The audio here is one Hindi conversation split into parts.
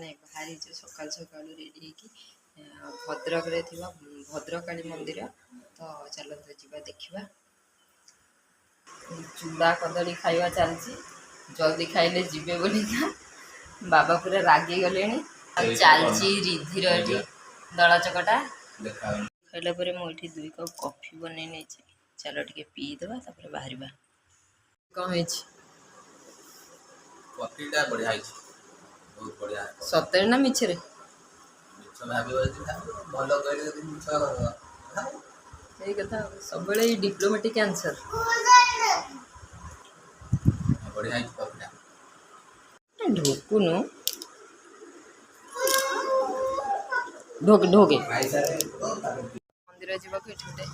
मैंने बाहरी जो सकाल सकाल रेडी होगी भद्रक रे थिबा भद्रकाली मंदिर तो चलते जीवा देखा चूड़ा कदली खाइबा चलती जल्दी खाइले जीवे बोलिका बाबा पूरा रागी गले चलती रिधिर ये दला चकटा खाइला पर मुझे 2 कप कॉफी बन नहीं चलो टे पीदे बाहर कौन कॉफीटा बढ़िया है बहुत बढ़िया सतरे ना मिछरे भल यही कथा सब डिप्लोमेटिक आंसर बढ़िया है कॉफीटा ढोकुनु ढोके ढोके मंदिर जीवा गोटे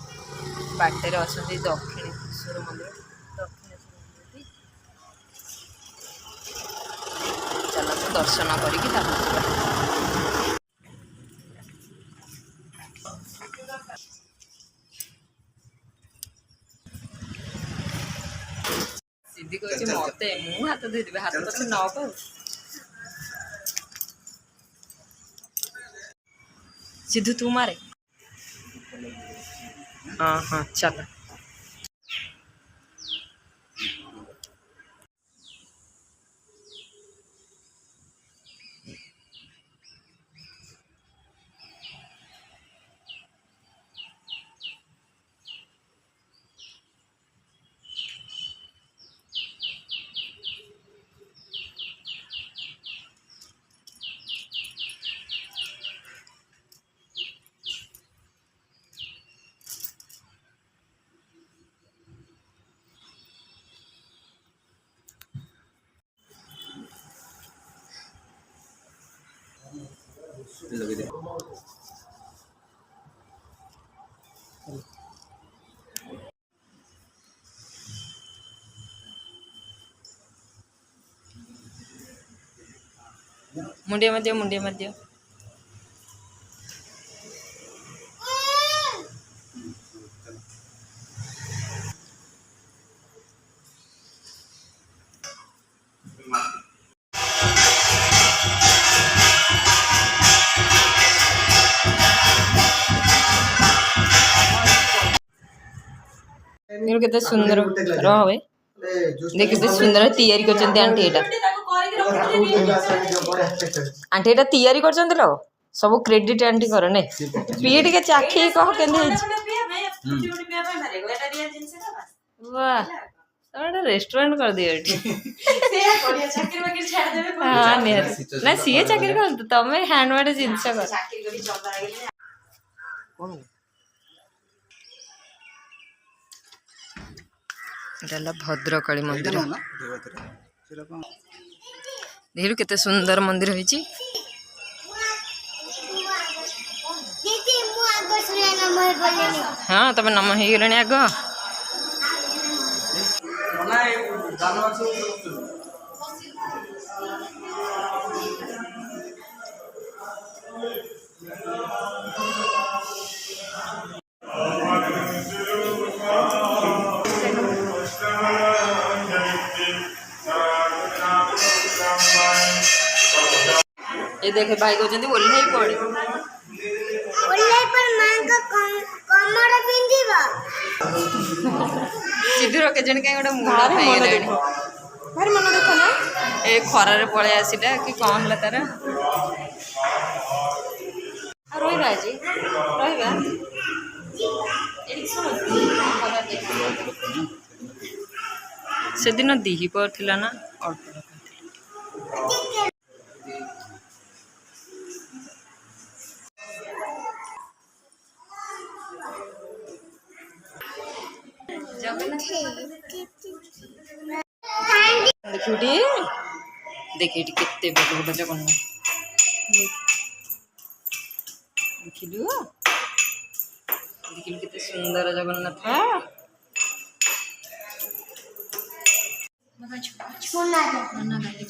बाटर अच्छा दक्षिणेश्वर मंदिर दक्षिणेश्वर चलते दर्शन करके सिद्धि कह मत मु हाथ धोदेवी हाथ पचे न पाऊ सिद्धू तू मारे हाँ हाँ चल लगे दे मुंडिया मध्य केते सुंदर रहे देख केते सुंदर तैयारी करछन्ती आंटी एटा आंटी एटा तैयारी करछन्ती लो सब क्रेडिट आंटी कर ने पी टिके चाखी कह केंदे वाह तोड़ा रेस्टोरेंट कर दियो एठी हां निहत ना सीए चाकरी कर तमे हैंडमेड जिंस कर कोन एटा भद्रकाली मंदिर देखिलु केते सुंदर मंदिर होईची हाँ तब नम हो गले आग ये देखे भाई कहते ओल्हे पड़े सिद्धू रखे जन कहीं गोटे मुड़ा भारी मन देख ना ए खरारे पड़े आसीटा कि कौन है तार रहा जी रहा से दिन दीपर थिला ना अल्प देखिए देखिए कितने बड़ बड़ जगन्नाथ देखिलु देखिलु कितने सुंदर जगन्नाथ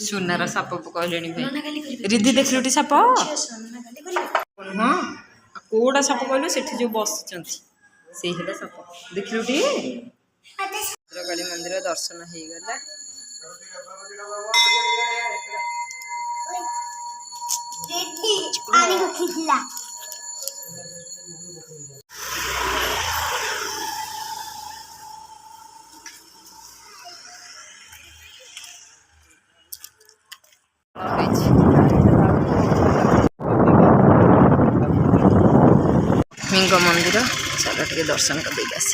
सुनार साप कहले भाई रिद्धि देखलुटी साप हाँ कौड़ा साप कहलु से जो बस से साप देखलुटी भद्रकाली मंदिर दर्शन हो गला पानी को खींचला लक्ष्मी मंदिर चलो टे दर्शन कर देख आस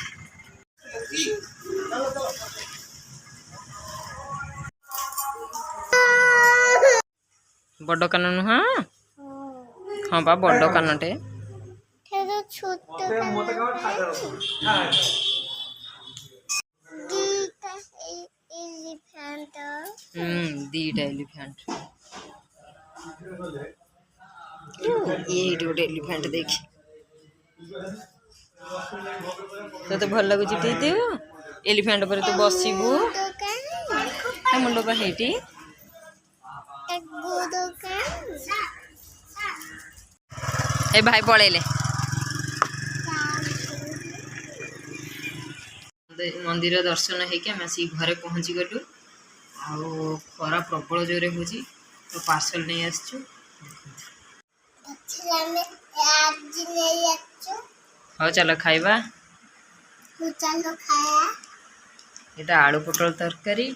बड़ कान नुह हाँ बा बड़ कानटे दीटा एलिफेंट ये गोटे एलिफेंट देख तो भल लगुच एलिफेंट पर तू बसबू मुंड पा हेटी ए भाई पलैले मंदिर दर्शन होके सी घरे पहुँची गलु खरा प्रबल जोरे हो तो पार्सल नहीं आसचु हाँ चलो खाइबा एटा आलू पोटल तरकारी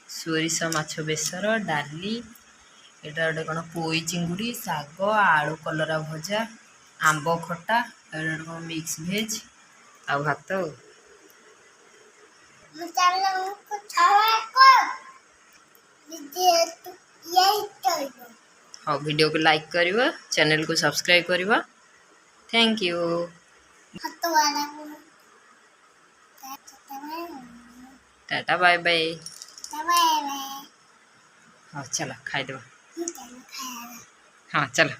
सोरिष माछ बेसर डाली एटा गोटे कौन पोई चिंगुड़ी शाग आलू कलरा भजा आंब खटा कौन मिक्स भेज आ भात हाँ वीडियो को लाइक करिवा चैनल को सब्सक्राइब करिवा thank you tata bye bye हाँ चलो खाई दो हाँ चलो